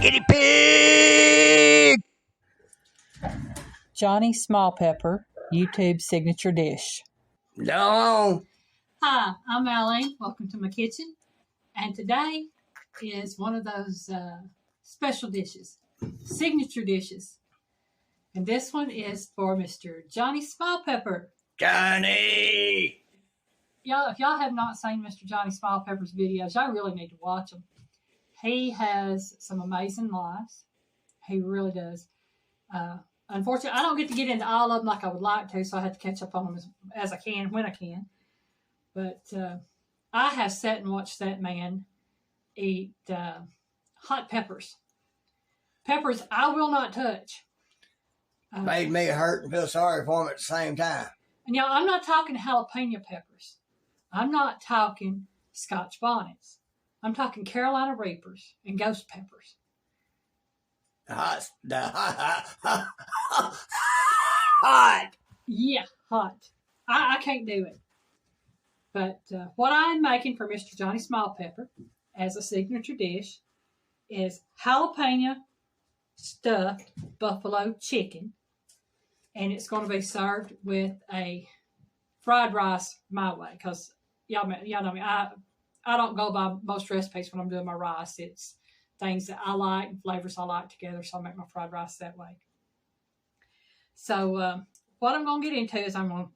Guinea pig! Johnny Small Pepper, YouTube signature dish. No. Hi, I'm Alyne. Welcome to my kitchen. And today is one of those special dishes, signature dishes. And this one is for Mr. Johnny Small Pepper. Johnny! Y'all, if y'all have not seen Mr. Johnny Small Pepper's videos, y'all really need to watch them. He has some amazing lives. He really does. Unfortunately, I don't get to get into all of them like I would like to, so I have to catch up on them as I can, when I can. But I have sat and watched that man eat hot peppers. Peppers I will not touch. Made me hurt and feel sorry for him at the same time. And y'all, I'm not talking jalapeno peppers. I'm not talking Scotch bonnets. I'm talking Carolina Reapers and ghost peppers. Hot. Yeah, hot. I can't do it. But what I'm making for Mr. Johnny Small Pepper as a signature dish is jalapeno stuffed buffalo chicken. And it's going to be served with a fried rice my way. Because y'all know me, I don't go by most recipes when I'm doing my rice. It's things that I like and flavors I like together. So I make my fried rice that way. So what I'm going to get into is I'm going to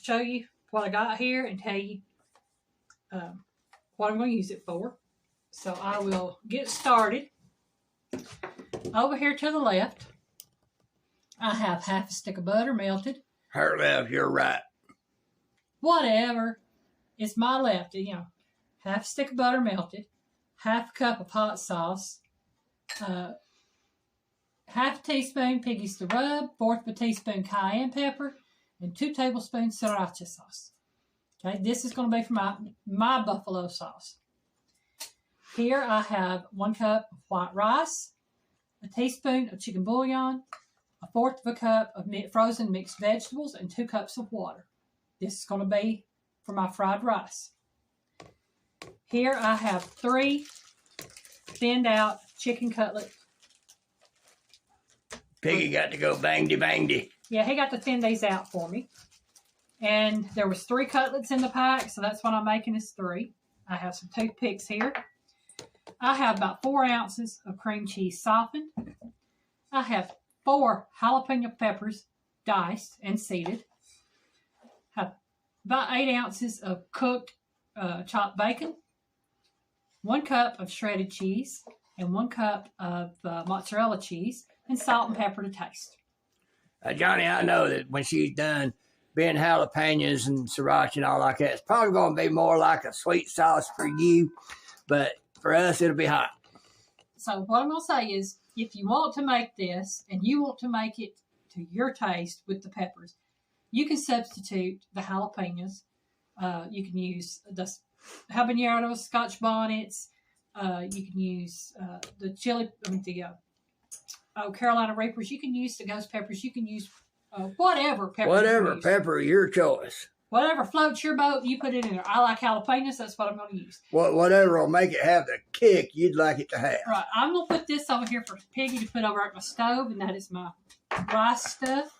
show you what I got here and tell you what I'm going to use it for. So I will get started. Over here to the left, I have half a stick of butter melted. Her left, you're right. Whatever. It's my left. You know, half a stick of butter melted, half a cup of hot sauce, half a teaspoon piggies to rub, fourth of a teaspoon cayenne pepper, and 2 tablespoons sriracha sauce. Okay, this is going to be for my buffalo sauce. Here I have 1 cup of white rice, a teaspoon of chicken bouillon, a fourth of a cup of frozen mixed vegetables, and 2 cups of water. This is going to be for my fried rice. Here I have 3 thinned out chicken cutlets. Piggy got to go bangdy. Yeah, he got to thin these out for me. And there was 3 cutlets in the pack, so that's what I'm making is 3. I have some toothpicks here. I have about 4 ounces of cream cheese softened. I have 4 jalapeno peppers diced and seeded. I have about 8 ounces of cooked chopped bacon. 1 cup of shredded cheese and 1 cup of mozzarella cheese, and salt and pepper to taste. Johnny, I know that when she's done being jalapenos and sriracha and all like that, it's probably going to be more like a sweet sauce for you, but for us, it'll be hot. So what I'm going to say is, if you want to make this and you want to make it to your taste with the peppers, you can substitute the jalapenos. You can use the habaneros, Scotch bonnets. You can use Carolina Reapers. You can use the ghost peppers. You can use whatever pepper. Whatever pepper, your choice. Whatever floats your boat, you put it in there. I like jalapenos. That's what I'm going to use. Whatever will make it have the kick you'd like it to have. Right. I'm going to put this over here for Piggy to put over at my stove, and that is my rice stuff.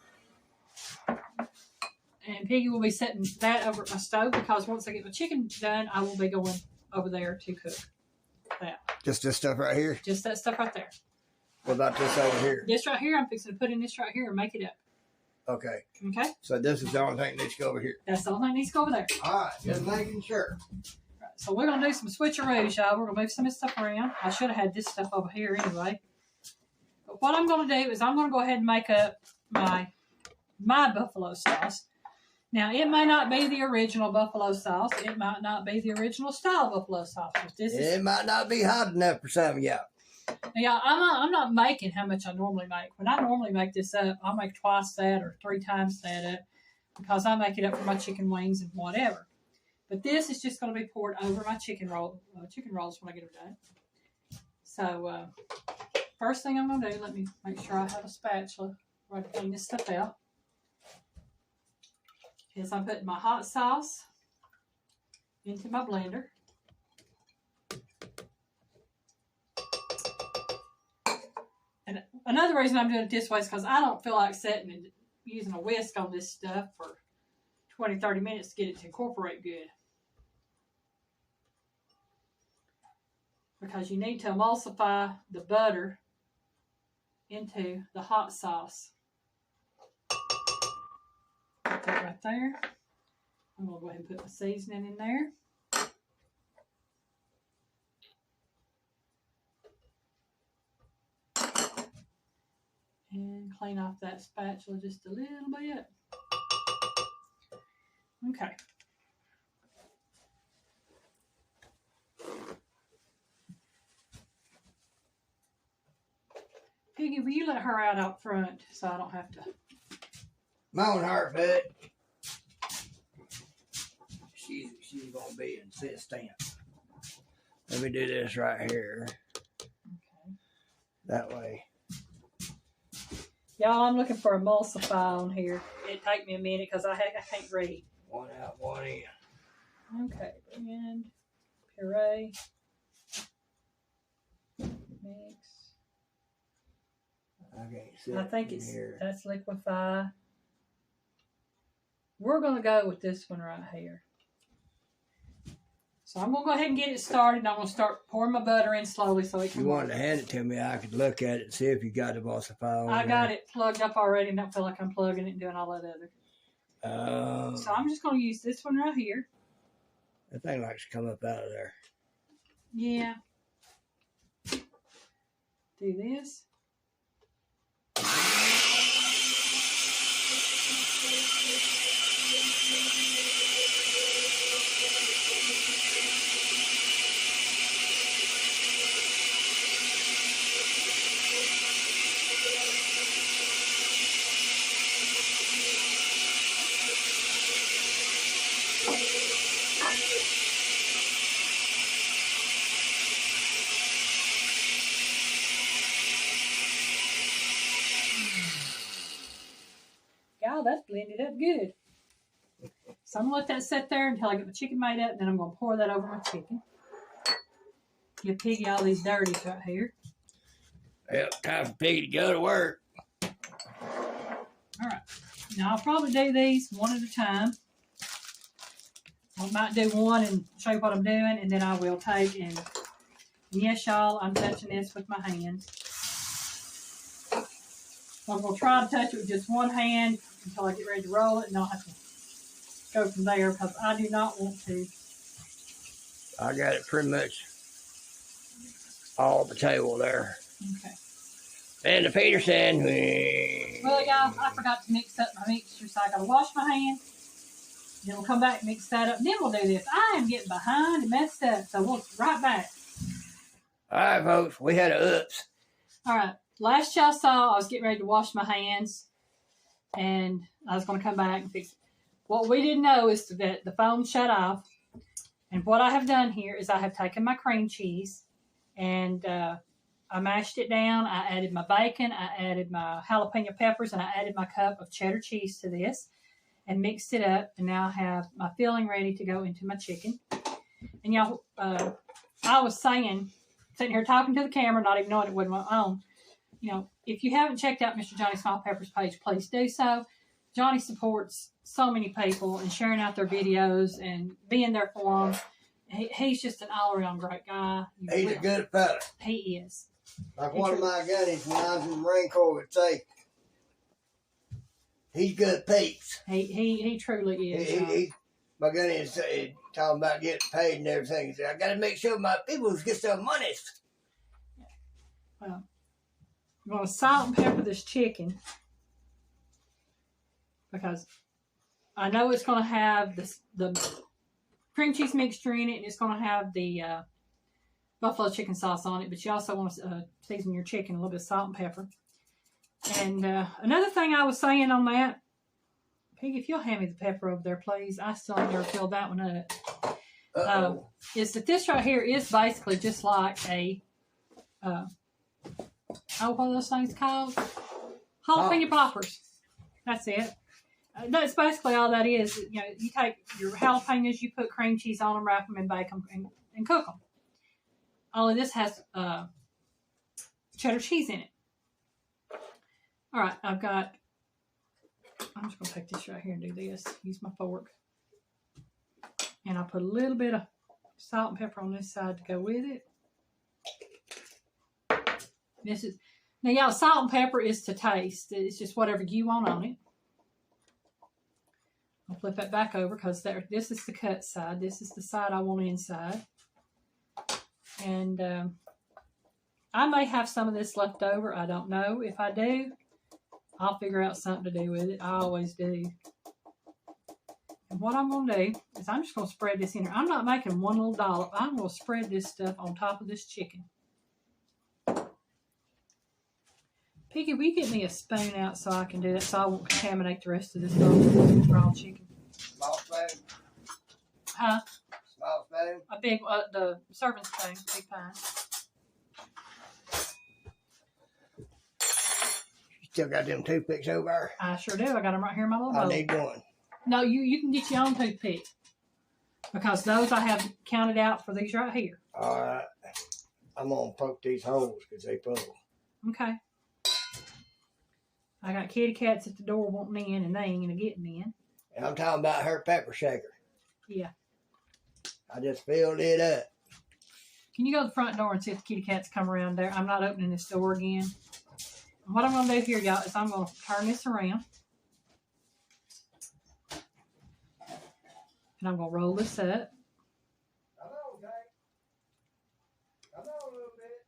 And Piggy will be setting that over at my stove because once I get my chicken done, I will be going over there to cook that. Just this stuff right here? Just that stuff right there. What about this over here? This right here, I'm fixing to put in this right here and make it up. Okay. Okay? So this is the only thing that needs to go over here. That's the only thing that needs to go over there. All right. Just making sure. Right, so we're going to do some switcheroos, y'all. We're going to move some of this stuff around. I should have had this stuff over here anyway. But what I'm going to do is I'm going to go ahead and make up my buffalo sauce. Now, it may not be the original buffalo sauce. It might not be the original style buffalo sauce. It might not be hot enough for some of y'all. Yeah, I'm not making how much I normally make. When I normally make this up, I'll make twice that or 3 times that up because I make it up for my chicken wings and whatever. But this is just going to be poured over my chicken rolls when I get them done. So first thing I'm going to do, let me make sure I have a spatula where I can clean this stuff out, is I'm putting my hot sauce into my blender. another reason I'm doing it this way is because I don't feel like sitting and using a whisk on this stuff for 20, 30 minutes to get it to incorporate good. Because you need to emulsify the butter into the hot sauce. Put that right there. I'm going to go ahead and put my seasoning in there. And clean off that spatula just a little bit. Okay. Piggy, will you let her out front so I don't have to? Moan her, bud. She's gonna be insistent. Let me do this right here. Okay. That way. Y'all, I'm looking for emulsify on here. It'd take me a minute because I can't read. One out, one in. Okay, and puree. Mix. I can't see. I think that's liquefy. We're gonna go with this one right here. So I'm gonna go ahead and get it started. I'm gonna start pouring my butter in slowly so it can. You wanted to hand it to me, I could look at it and see if you got the emulsifier on I there. got it plugged up already and don't feel like I'm plugging it and doing all that other. So I'm just gonna use this one right here. That thing likes to come up out of there. Yeah. Do this. Y'all, that's blended up good. So I'm going to let that sit there until I get my chicken made up, and then I'm going to pour that over my chicken. Give Piggy all these dirties right here. Yep, time for Piggy to go to work. All right. Now, I'll probably do these one at a time. I might do one and show you what I'm doing, and then I will take and yes, y'all, I'm touching this with my hands. I'm going to try to touch it with just one hand until I get ready to roll it, and I'll have to go from there because I do not want to. I got it pretty much all the table there. Okay. And the Peterson. Well, y'all, I forgot to mix up my mixture, so I got to wash my hands. Then we'll come back and mix that up. Then we'll do this. I am getting behind and messed up, so we'll be right back. All right, folks, we had a oops. All right. Last y'all saw, I was getting ready to wash my hands, and I was going to come back and fix it. What we didn't know is that the foam shut off, and what I have done here is I have taken my cream cheese, and I mashed it down. I added my bacon, I added my jalapeno peppers, and I added my cup of cheddar cheese to this, and mixed it up, and now I have my filling ready to go into my chicken. And y'all, I was sitting here talking to the camera, not even knowing it wasn't my own. You know, if you haven't checked out Mr. Johnny Small Pepper's page, please do so. Johnny supports so many people and sharing out their videos and being there for them. He's just an all-around great guy. He's a good fella. He is. Like one of my gunnies when I was in the Marine Corps would say, he's good peeps. He truly is. My gunny is talking about getting paid and everything. He said, I got to make sure my people get some money. Well, I'm going to salt and pepper this chicken because I know it's going to have the cream cheese mixture in it, and it's going to have the buffalo chicken sauce on it, but you also want to season your chicken a little bit of salt and pepper. And another thing I was saying on that, Piggy, if you'll hand me the pepper over there, please. I still ain't never filled that one up. Is that this right here is basically just like a, what are those things called? Jalapeno poppers. That's it. That's basically all that is. You know, you take your jalapenos, you put cream cheese on them, wrap them, and bake them, and cook them. Only this has cheddar cheese in it. All right, I'm just going to take this right here and do this. Use my fork. And I'll put a little bit of salt and pepper on this side to go with it. Now y'all, salt and pepper is to taste. It's just whatever you want on it. I'll flip that back over because this is the cut side. This is the side I want inside. And I may have some of this left over. I don't know. If I do, I'll figure out something to do with it. I always do. And what I'm going to do is I'm just going to spread this in here. I'm not making one little dollop. I'm going to spread this stuff on top of this chicken. Piggy, will you get me a spoon out so I can do that so I won't contaminate the rest of this raw chicken? Small spoon. Huh? Small spoon. A big, the serving spoon. Big fine. Still got them toothpicks over there? I sure do. I got them right here in my little bowl. I need one. No, you can get your own toothpick. Because those I have counted out for these right here. All right. I'm going to poke these holes because they full. Okay. I got kitty cats at the door wanting in and they ain't going to get in. And I'm talking about her pepper shaker. Yeah. I just filled it up. Can you go to the front door and see if the kitty cats come around there? I'm not opening this door again. And what I'm going to do here, y'all, is I'm going to turn this around. And I'm going to roll this up. Come on, Jake. Come on a little bit.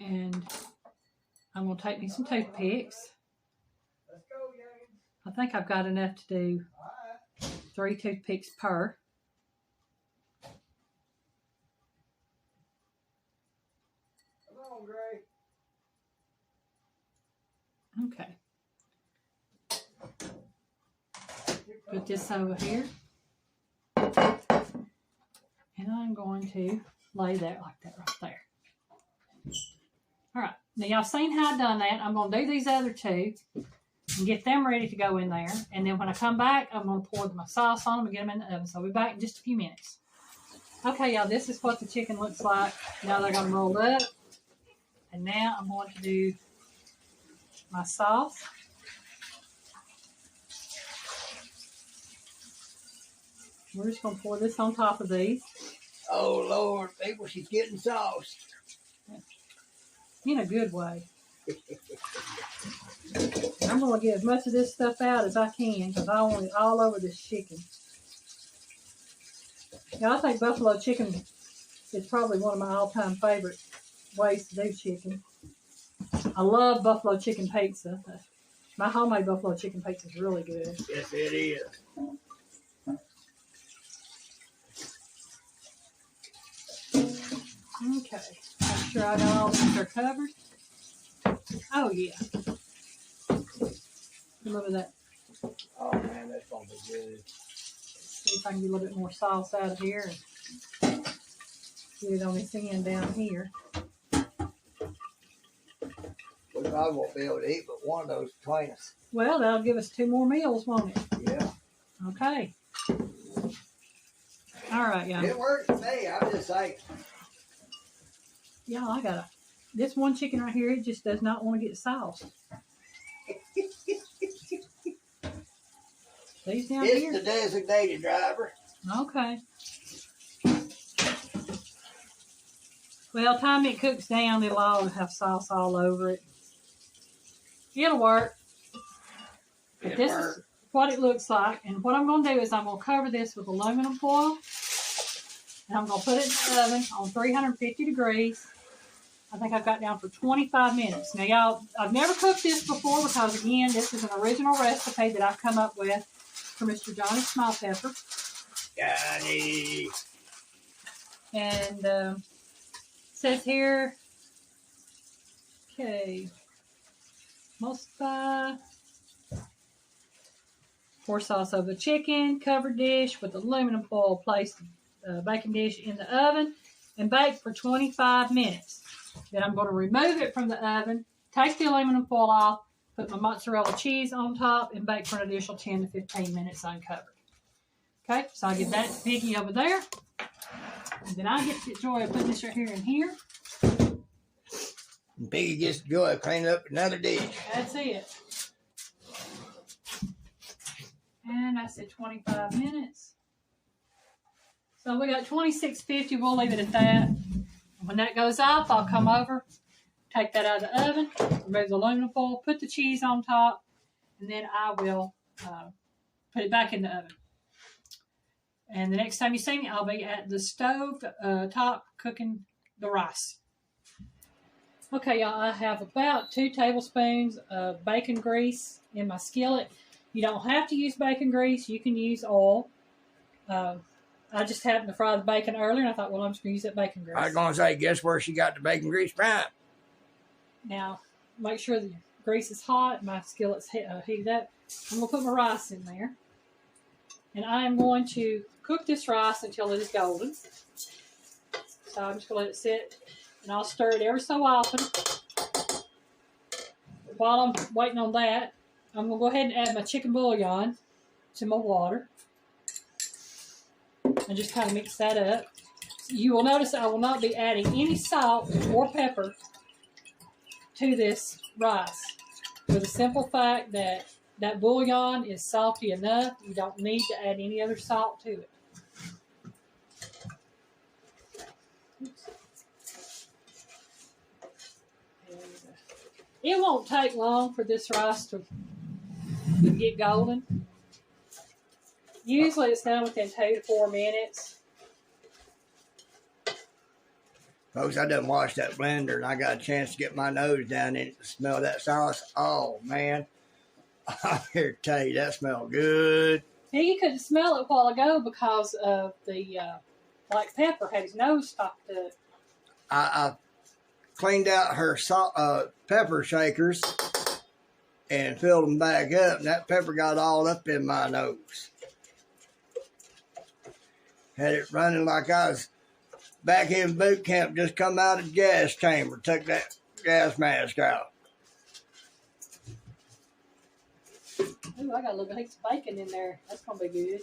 And I'm going to take me some toothpicks. Let's go, youngins. I think I've got enough to do 3 toothpicks per. Come on, Gray. Okay. Put this over here. And I'm going to lay that like that right there. All right. Now, y'all seen how I done that. I'm going to do these other 2 and get them ready to go in there. And then when I come back, I'm going to pour my sauce on them and get them in the oven. So I'll be back in just a few minutes. Okay, y'all, this is what the chicken looks like. Now they're going to roll up. And now I'm going to do my sauce. We're just going to pour this on top of these. Oh, Lord, people, she's getting sauce. In a good way. I'm going to get as much of this stuff out as I can because I want it all over this chicken. Now, I think buffalo chicken is probably one of my all-time favorite ways to do chicken. I love buffalo chicken pizza. My homemade buffalo chicken pizza is really good. Yes, it is. Okay, make sure I got all these are covered. Oh yeah. Look at that. Oh man, that's gonna be good. See if I can get a little bit more sauce out of here and get it on this end down here. We probably won't be able to eat but one of those between us. Well, that'll give us 2 more meals, won't it? Yeah. Okay. All right, y'all. It works for me. I'm just saying. Y'all, I got this one chicken right here. It just does not want to get sauce. These down It's here. the designated driver. Okay. Well, time it cooks down, it'll all have sauce all over it. It'll work. But this is what it looks like. And what I'm going to do is I'm going to cover this with aluminum foil. And I'm going to put it in the oven on 350 degrees. I think I've got down for 25 minutes. Now, y'all, I've never cooked this before because, again, this is an original recipe that I've come up with for Mr. Johnny Smallpepper. Johnny. And it says here, okay, emulsify, pour sauce over the chicken, covered dish with aluminum foil, place the baking dish in the oven, and bake for 25 minutes. Then I'm going to remove it from the oven, take the aluminum foil off, put my mozzarella cheese on top, and bake for an additional 10 to 15 minutes uncovered. Okay, so I'll give that to Piggy over there. And then I get the joy of putting this right here in here. And Piggy gets the joy of cleaning up another dish. That's it. And I said 25 minutes. So we got 2650. We'll leave it at that. When that goes off, I'll come over, take that out of the oven, remove the aluminum foil, put the cheese on top, and then I will put it back in the oven. And the next time you see me, I'll be at the stove top cooking the rice. Okay, y'all, I have about 2 tablespoons of bacon grease in my skillet. You don't have to use bacon grease. You can use oil. I just happened to fry the bacon earlier, and I thought, well, I'm just going to use that bacon grease. I was going to say, guess where she got the bacon grease from? Now, make sure the grease is hot. My skillet's heated up. I'm going to put my rice in there. And I am going to cook this rice until it is golden. So I'm just going to let it sit. And I'll stir it every so often. While I'm waiting on that, I'm going to go ahead and add my chicken bouillon to my water. And just kind of mix that up. You will notice I will not be adding any salt or pepper to this rice. For the simple fact that that bouillon is salty enough. You don't need to add any other salt to it. It won't take long for this rice to get golden. Usually it's done within 2 to 4 minutes. Folks, I done washed that blender and I got a chance to get my nose down in it to smell that sauce. Oh, man. I'm here to tell you, that smelled good. Now, you couldn't smell it a while ago because of the black pepper had his nose stopped up. I cleaned out her salt, pepper shakers and filled them back up, and that pepper got all up in my nose. Had it running like I was back in boot camp, just come out of the gas chamber, took that gas mask out. Ooh, I got a little bit of bacon in there. That's going to be good.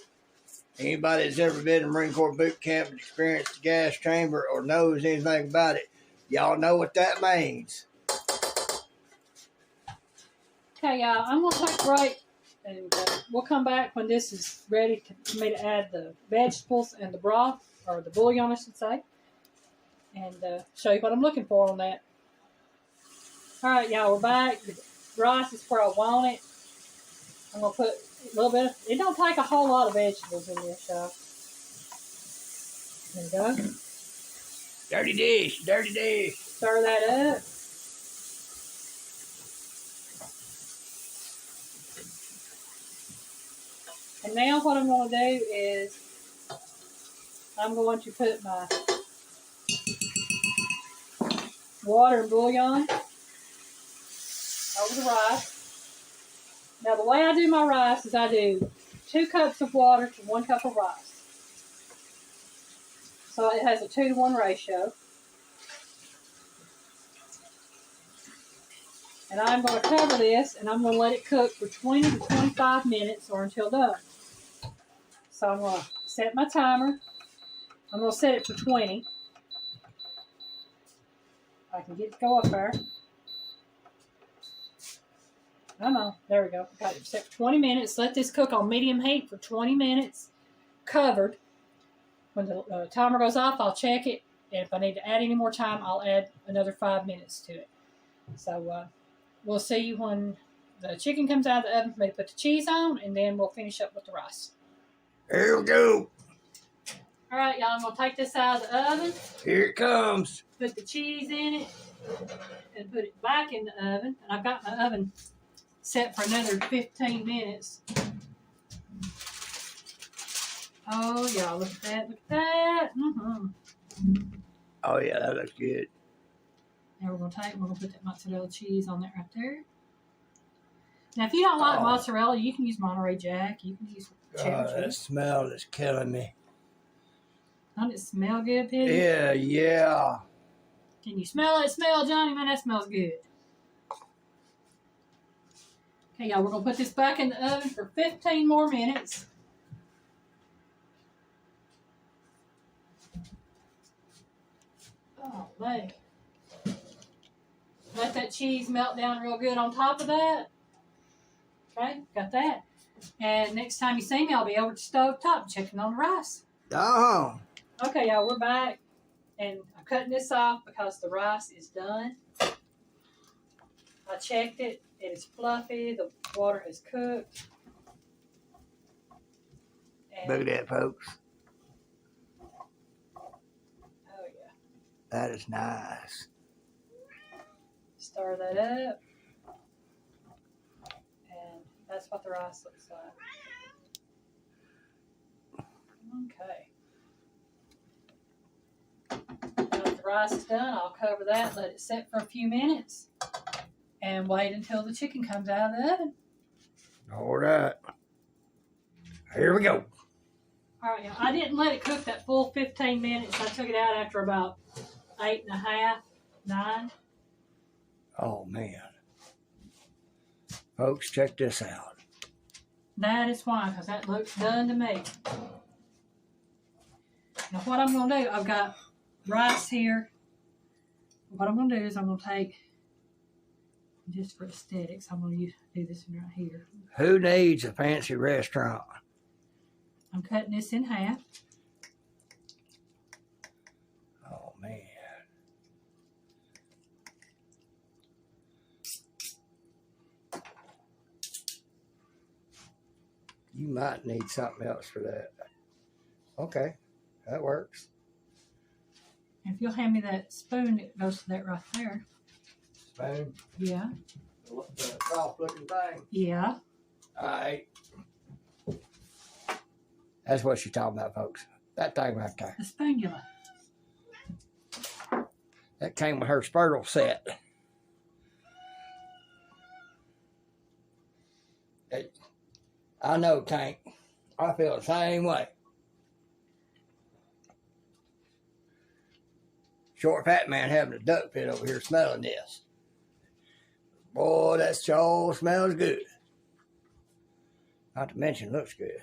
Anybody that's ever been in Marine Corps boot camp and experienced the gas chamber or knows anything about it, y'all know what that means. Okay, y'all, I'm going to take a break, and we'll come back when this is ready for me to add the vegetables and the broth, or the bouillon, I should say, and show you what I'm looking for on that. All right, y'all, we're back. The rice is where I want it. I'm going to put a little bit of, it don't take a whole lot of vegetables in this, y'all. There we go. Dirty dish, dirty dish. Stir that up. And now what I'm going to do is I'm going to put my water and bouillon over the rice. Now the way I do my rice is I do 2 cups of water to 1 cup of rice. So it has a 2-to-1 ratio. And I'm going to cover this and I'm going to let it cook for 20 to 25 minutes or until done. So I'm going to set my timer. I'm going to set it for 20. I can get it to go up there. Come on. There we go. Got it set for 20 minutes. Let this cook on medium heat for 20 minutes. Covered. When the timer goes off, I'll check it. And if I need to add any more time, I'll add another 5 minutes to it. So we'll see you when the chicken comes out of the oven for me to put the cheese on. And then we'll finish up with the rice. Here we go. All right, y'all. I'm going to take this out of the oven. Here it comes. Put the cheese in it. And put it back in the oven. And I've got my oven set for another 15 minutes. Oh, y'all, look at that, look at that. Oh, yeah, that looks good. Now we're going to put that mozzarella cheese on that right there. Now, if you don't like mozzarella, you can use Monterey Jack. You can use cheddar That cheese. smell is killing me. Doesn't it smell good, Piggy? Yeah, yeah. Can you smell that smell, Johnny? Man, that smells good. Okay, y'all, we're going to put this back in the oven for 15 more minutes. Oh, man. Let that cheese melt down real good on top of that. Okay, got that. And next time you see me, I'll be over at the stove top checking on the rice. Oh. Okay, y'all, we're back. And I'm cutting this off because the rice is done. I checked it. It is fluffy. The water has cooked. And, Look at that, folks. oh, yeah. That is nice. Stir that up. And that's what the rice looks like. Okay. Now that the rice is done, I'll cover that, let it set for a few minutes, and wait until the chicken comes out of the oven. All right. Here we go. All right, I didn't let it cook that full 15 minutes. I took it out after about 8.5, 9. Oh, man. Folks, check this out. That is why, because that looks done to me. Now, what I'm going to do, I've got rice here. What I'm going to do is I'm going to take, just for aesthetics, I'm going to do this one right here. Who needs a fancy restaurant? I'm cutting this in half. Oh, man. You might need something else for that. Okay, that works. If you'll hand me that spoon, it goes to that right there. Spoon? Yeah. The soft looking thing? Yeah. All right. That's what she's talking about, folks. That thing right there. The spoonula. That came with her spurtle set. I know, Tank. I feel the same way. Short fat man having a duck pit over here smelling this. Boy, that sure smells good. Not to mention, looks good.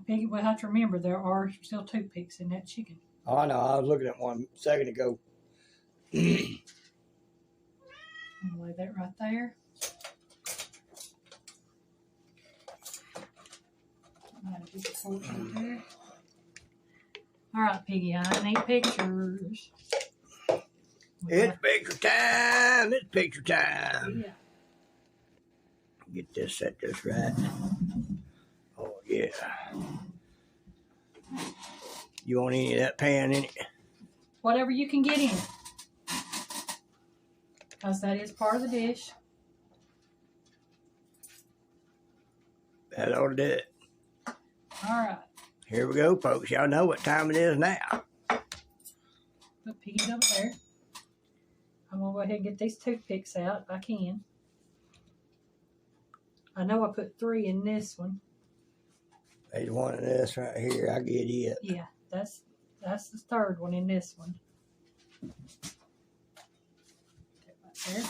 Piggy, we'll have to remember there are still toothpicks in that chicken. Oh, I know. I was looking at one a second ago. I'll lay that right there. All right, Piggy, I need pictures. It's picture time. It's picture time. Yeah. Get this set just right. Oh, yeah. You want any of that pan in it? Whatever you can get in. Because that is part of the dish. That ought to do it. All right. Here we go, folks. Y'all know what time it is now. Put Piggy's over there. I'm going to go ahead and get these toothpicks out if I can. I know I put 3 in this one. There's one in this right here. I get it. Yeah, that's the third one in this one. Right there.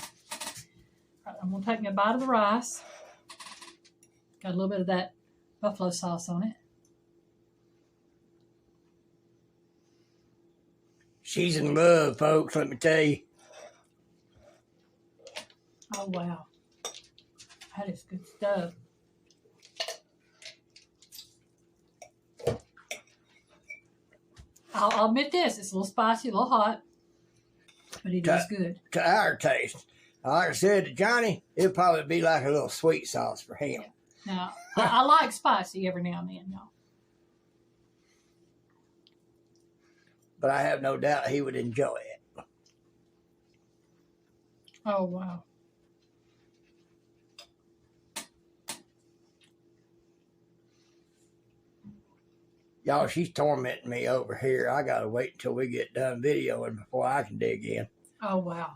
Right, I'm going to take me a bite of the rice. Got a little bit of that buffalo sauce on it. She's in love, folks, let me tell you. Oh, wow. That is good stuff. I'll admit this. It's a little spicy, a little hot, but it is good. To our taste. Like I said to Johnny, it'll probably be like a little sweet sauce for him. Now, I like spicy every now and then, y'all. But I have no doubt he would enjoy it. Oh, wow. Y'all, she's tormenting me over here. I gotta wait until we get done videoing before I can dig in. Oh, wow.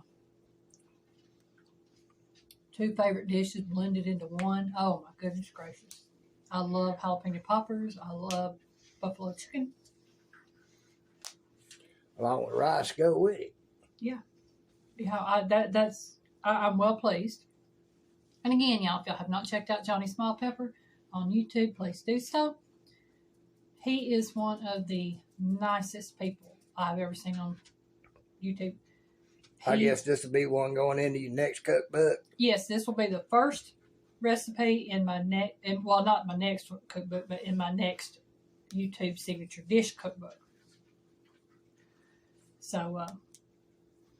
2 favorite dishes blended into one. Oh, my goodness gracious. I love jalapeno poppers. I love buffalo chicken. Along with rice, go with it. Yeah. Yeah, I'm well pleased. And again, y'all, if y'all have not checked out Johnny Small Pepper on YouTube, please do so. He is one of the nicest people I've ever seen on YouTube. I guess this will be one going into your next cookbook. Yes, this will be the first recipe in my next, well, not my next cookbook, but in my next YouTube signature dish cookbook. So,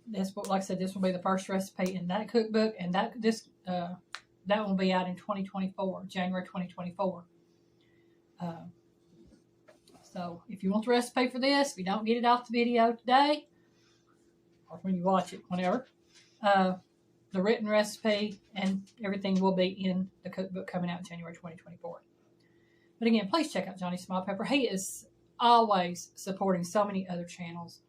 this, like I said, this will be the first recipe in that cookbook, and that one will be out in 2024, January 2024. So if you want the recipe for this, if you don't get it off the video today, or when you watch it, whenever, the written recipe and everything will be in the cookbook coming out in January 2024. But again, please check out Johnny Small Pepper. He is always supporting so many other channels,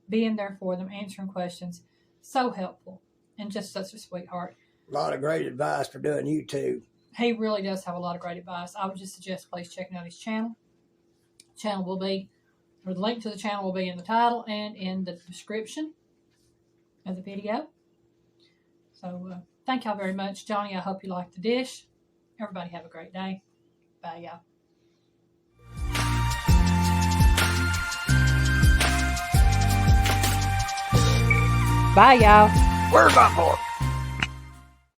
being there for them, answering questions, so helpful, and just such a sweetheart. A lot of great advice for doing YouTube. He really does have a lot of great advice. I would just suggest please checking out his channel. Channel will be, or the link to the channel will be in the title and in the description of the video. So thank y'all very much. Johnny, I hope you liked the dish. Everybody have a great day. Bye, y'all. Bye, y'all. Where's my fork?